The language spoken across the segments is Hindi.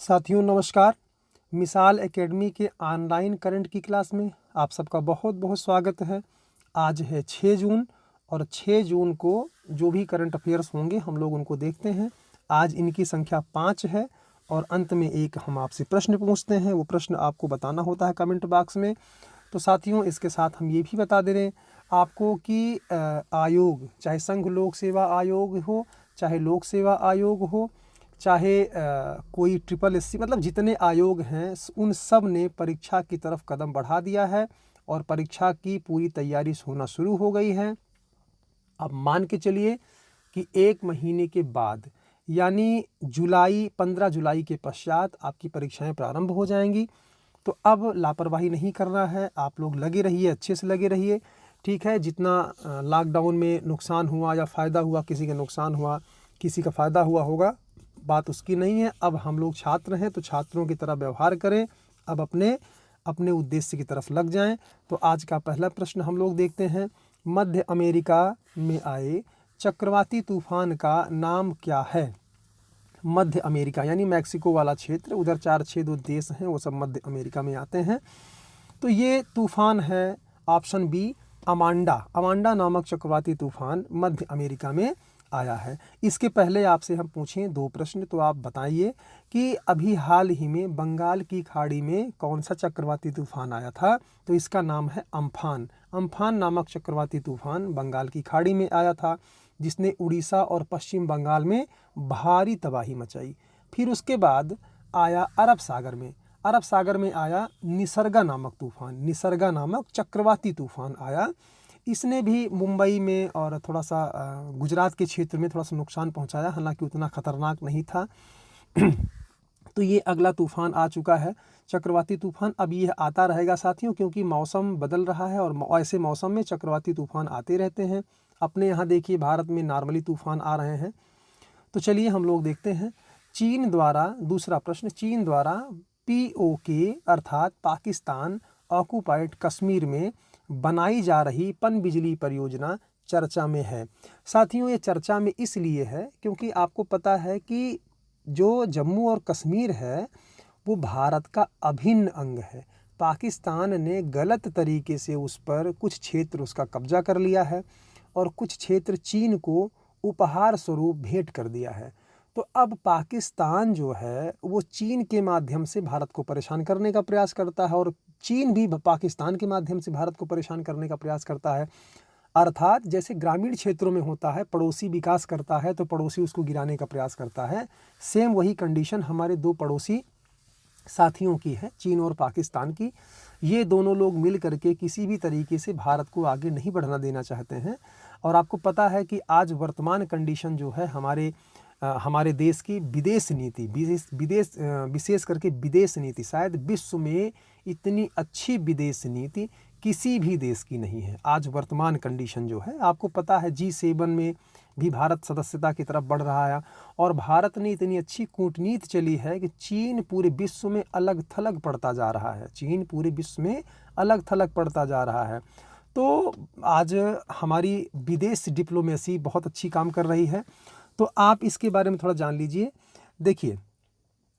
साथियों नमस्कार। मिसाल एकेडमी के ऑनलाइन करंट की क्लास में आप सबका बहुत बहुत स्वागत है। आज है 6 जून और 6 जून को जो भी करंट अफेयर्स होंगे हम लोग उनको देखते हैं। आज इनकी संख्या 5 है और अंत में एक हम आपसे प्रश्न पूछते हैं। वो प्रश्न आपको बताना होता है कमेंट बॉक्स में। तो साथियों इसके साथ हम ये भी बता दे रहे हैं आपको कि आयोग, चाहे संघ लोक सेवा आयोग हो, चाहे लोक सेवा आयोग हो, चाहे कोई SSSC, मतलब जितने आयोग हैं उन सब ने परीक्षा की तरफ कदम बढ़ा दिया है और परीक्षा की पूरी तैयारी होना शुरू हो गई है। अब मान के चलिए कि 1 महीने के बाद यानी 15 जुलाई के पश्चात आपकी परीक्षाएं प्रारंभ हो जाएंगी। तो अब लापरवाही नहीं करना है, आप लोग लगे रहिए, अच्छे से लगे रहिए, ठीक है। जितना लॉकडाउन में नुकसान हुआ या फ़ायदा हुआ, किसी का नुकसान हुआ किसी का फ़ायदा हुआ होगा, बात उसकी नहीं है। अब हम लोग छात्र हैं तो छात्रों की तरह व्यवहार करें, अब अपने उद्देश्य की तरफ लग जाएं। तो आज का पहला प्रश्न हम लोग देखते हैं। मध्य अमेरिका में आए चक्रवाती तूफान का नाम क्या है? मध्य अमेरिका यानी मैक्सिको वाला क्षेत्र, उधर 4-6 देश हैं, वो सब मध्य अमेरिका में आते हैं। तो ये तूफान है ऑप्शन बी, अमांडा नामक चक्रवाती तूफान मध्य अमेरिका में आया है। इसके पहले आपसे हम पूछें 2 प्रश्न, तो आप बताइए कि अभी हाल ही में बंगाल की खाड़ी में कौन सा चक्रवाती तूफान आया था? तो इसका नाम है अम्फान। अम्फान नामक चक्रवाती तूफान बंगाल की खाड़ी में आया था, जिसने उड़ीसा और पश्चिम बंगाल में भारी तबाही मचाई। फिर उसके बाद आया अरब सागर में आया निसर्गा नामक तूफान, निसर्गा नामक चक्रवाती तूफान आया। इसने भी मुंबई में और थोड़ा सा गुजरात के क्षेत्र में थोड़ा सा नुकसान पहुंचाया, हालांकि उतना खतरनाक नहीं था। तो ये अगला तूफान आ चुका है चक्रवाती तूफान। अब ये आता रहेगा साथियों, क्योंकि मौसम बदल रहा है और ऐसे मौसम में चक्रवाती तूफान आते रहते हैं। अपने यहाँ देखिए भारत में नॉर्मली तूफान आ रहे हैं। तो चलिए हम लोग देखते हैं। चीन द्वारा, दूसरा प्रश्न, चीन द्वारा POK अर्थात पाकिस्तान ऑक्युपाइड कश्मीर में बनाई जा रही पनबिजली परियोजना चर्चा में है। साथियों ये चर्चा में इसलिए है क्योंकि आपको पता है कि जो जम्मू और कश्मीर है वो भारत का अभिन्न अंग है। पाकिस्तान ने गलत तरीके से उस पर कुछ क्षेत्र उसका कब्जा कर लिया है और कुछ क्षेत्र चीन को उपहार स्वरूप भेंट कर दिया है। तो अब पाकिस्तान जो है वो चीन के माध्यम से भारत को परेशान करने का प्रयास करता है और चीन भी पाकिस्तान के माध्यम से भारत को परेशान करने का प्रयास करता है। अर्थात जैसे ग्रामीण क्षेत्रों में होता है, पड़ोसी विकास करता है तो पड़ोसी उसको गिराने का प्रयास करता है। सेम वही कंडीशन हमारे 2 पड़ोसी साथियों की है, चीन और पाकिस्तान की। ये दोनों लोग मिल करके किसी भी तरीके से भारत को आगे नहीं बढ़ना देना चाहते हैं। और आपको पता है कि आज वर्तमान कंडीशन जो है हमारे देश की विदेश नीति, विशेष करके विदेश नीति, शायद विश्व में इतनी अच्छी विदेश नीति किसी भी देश की नहीं है। आज वर्तमान कंडीशन जो है, आपको पता है G7 में भी भारत सदस्यता की तरफ बढ़ रहा है और भारत ने इतनी अच्छी कूटनीति चली है कि चीन पूरे विश्व में अलग थलग पड़ता जा रहा है। चीन पूरे विश्व में अलग थलग पड़ता जा रहा है। तो आज हमारी विदेश डिप्लोमेसी बहुत अच्छी काम कर रही है। तो आप इसके बारे में थोड़ा जान लीजिए। देखिए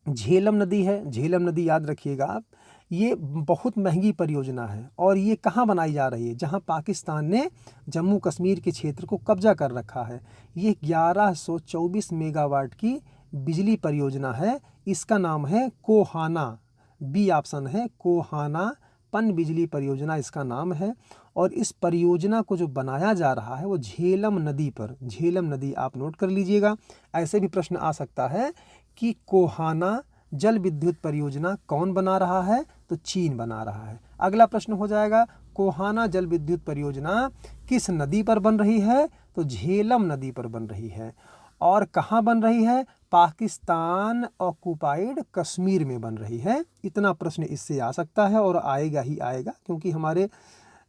झेलम नदी है, झेलम नदी याद रखिएगा आप, ये बहुत महंगी परियोजना है और ये कहाँ बनाई जा रही है? जहाँ पाकिस्तान ने जम्मू कश्मीर के क्षेत्र को कब्जा कर रखा है। ये 1124 मेगावाट की बिजली परियोजना है। इसका नाम है कोहाना, बी ऑप्शन है, कोहाना पन बिजली परियोजना इसका नाम है। और इस परियोजना को जो बनाया जा रहा है वो झेलम नदी पर, झेलम नदी आप नोट कर लीजिएगा। ऐसे भी प्रश्न आ सकता है कि कोहाना जल विद्युत परियोजना कौन बना रहा है? तो चीन बना रहा है। अगला प्रश्न हो जाएगा, कोहाना जल विद्युत परियोजना किस नदी पर बन रही है? तो झेलम नदी पर बन रही है। और कहाँ बन रही है? पाकिस्तान ऑक्युपाइड कश्मीर में बन रही है। इतना प्रश्न इससे आ सकता है और आएगा ही आएगा, क्योंकि हमारे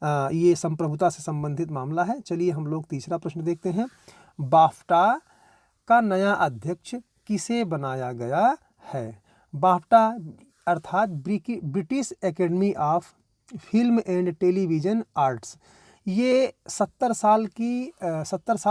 ये संप्रभुता से संबंधित मामला है। चलिए हम लोग तीसरा प्रश्न देखते हैं। बाफ्टा का नया अध्यक्ष किसे बनाया गया है? बाफ्टा अर्थात British academy of film and television arts, ये 70 साल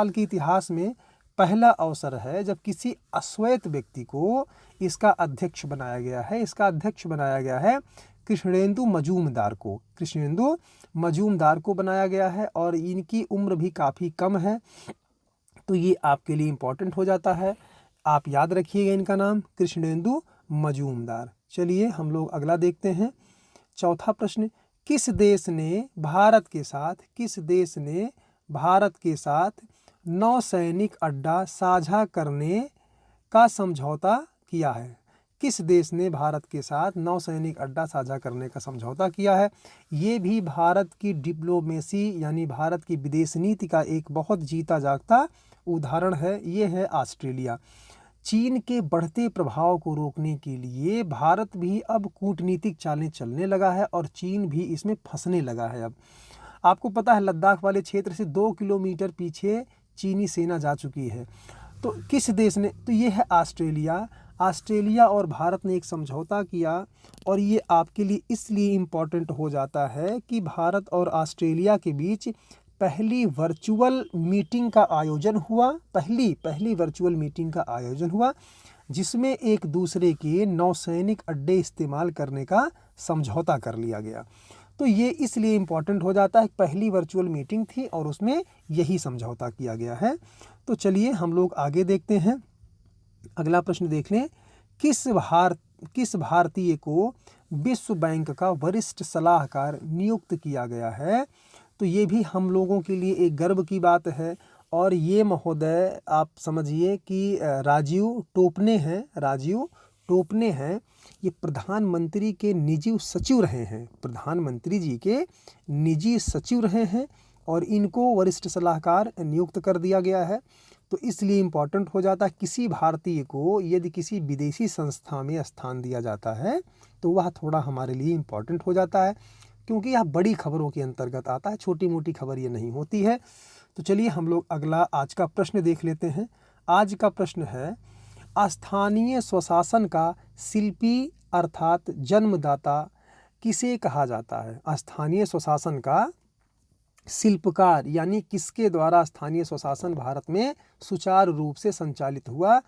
की इतिहास में पहला अवसर है जब किसी अश्वेत व्यक्ति को इसका अध्यक्ष बनाया गया है। इसका अध्यक्ष बनाया गया है कृष्णेंदु मजूमदार को। कृष्णेंदु मजूमदार को बनाया गया है और इनकी उम्र भी काफ़ी कम है, तो ये आपके लिए इम्पोर्टेंट हो जाता है। आप याद रखिएगा इनका नाम कृष्णेंदु मजूमदार। चलिए हम लोग अगला देखते हैं। चौथा प्रश्न, किस देश ने भारत के साथ नौसैनिक अड्डा साझा करने का समझौता किया है? किस देश ने भारत के साथ नौसैनिक अड्डा साझा करने का समझौता किया है? ये भी भारत की डिप्लोमेसी यानी भारत की विदेश नीति का एक बहुत जीता जागता उदाहरण है। ये है ऑस्ट्रेलिया। चीन के बढ़ते प्रभाव को रोकने के लिए भारत भी अब कूटनीतिक चालें चलने लगा है और चीन भी इसमें फंसने लगा है। अब आपको पता है लद्दाख वाले क्षेत्र से 2 किलोमीटर पीछे चीनी सेना जा चुकी है। तो किस देश ने? तो ये है ऑस्ट्रेलिया और भारत ने एक समझौता किया और ये आपके लिए इसलिए इम्पोर्टेंट हो जाता है कि भारत और ऑस्ट्रेलिया के बीच पहली वर्चुअल मीटिंग का आयोजन हुआ। पहली वर्चुअल मीटिंग का आयोजन हुआ जिसमें एक दूसरे के नौसैनिक अड्डे इस्तेमाल करने का समझौता कर लिया गया। तो ये इसलिए इम्पोर्टेंट हो जाता है, पहली वर्चुअल मीटिंग थी और उसमें यही समझौता किया गया है। तो चलिए हम लोग आगे देखते हैं। अगला प्रश्न देख लें, किस भारतीय को विश्व बैंक का वरिष्ठ सलाहकार नियुक्त किया गया है? तो ये भी हम लोगों के लिए एक गर्व की बात है और ये महोदय आप समझिए कि राजीव टोपने हैं। ये प्रधानमंत्री के निजी सचिव रहे हैं, प्रधानमंत्री जी के निजी सचिव रहे हैं और इनको वरिष्ठ सलाहकार नियुक्त कर दिया गया है। तो इसलिए इम्पोर्टेंट हो जाता है, किसी भारतीय को यदि किसी विदेशी संस्था में स्थान दिया जाता है तो वह थोड़ा हमारे लिए इम्पोर्टेंट हो जाता है, क्योंकि यह बड़ी खबरों के अंतर्गत आता है, छोटी मोटी खबर ये नहीं होती है। तो चलिए हम लोग अगला आज का प्रश्न देख लेते हैं। आज का प्रश्न है, स्थानीय स्वशासन का शिल्पी अर्थात जन्मदाता किसे कहा जाता है? स्थानीय स्वशासन का शिल्पकार यानी किसके द्वारा स्थानीय स्वशासन भारत में सुचारू रूप से संचालित हुआ?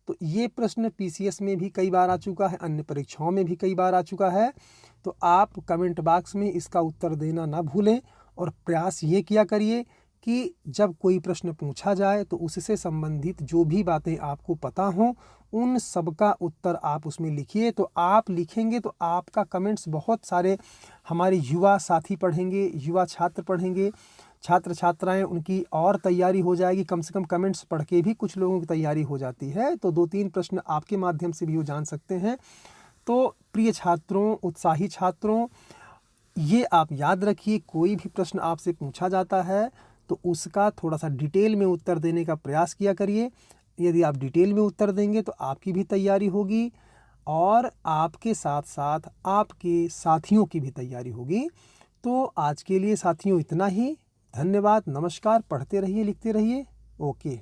तो ये प्रश्न पीसीएस में भी कई बार आ चुका है, अन्य परीक्षाओं में भी कई बार आ चुका है। तो आप कमेंट बॉक्स में इसका उत्तर देना ना भूलें और प्रयास ये किया करिए कि जब कोई प्रश्न पूछा जाए तो उससे संबंधित जो भी बातें आपको पता हों उन सब का उत्तर आप उसमें लिखिए। तो आप लिखेंगे तो आपका कमेंट्स बहुत सारे हमारे युवा साथी पढ़ेंगे, युवा छात्र पढ़ेंगे, छात्र छात्राएं, उनकी और तैयारी हो जाएगी। कम से कम कमेंट्स पढ़ के भी कुछ लोगों की तैयारी हो जाती है। तो 2-3 प्रश्न आपके माध्यम से भी वो जान सकते हैं। तो प्रिय छात्रों, उत्साही छात्रों, ये आप याद रखिए, कोई भी प्रश्न आपसे पूछा जाता है तो उसका थोड़ा सा डिटेल में उत्तर देने का प्रयास किया करिए। यदि आप डिटेल में उत्तर देंगे तो आपकी भी तैयारी होगी और आपके साथ साथ आपके साथियों की भी तैयारी होगी। तो आज के लिए साथियों इतना ही। धन्यवाद, नमस्कार, पढ़ते रहिए, लिखते रहिए। ओके।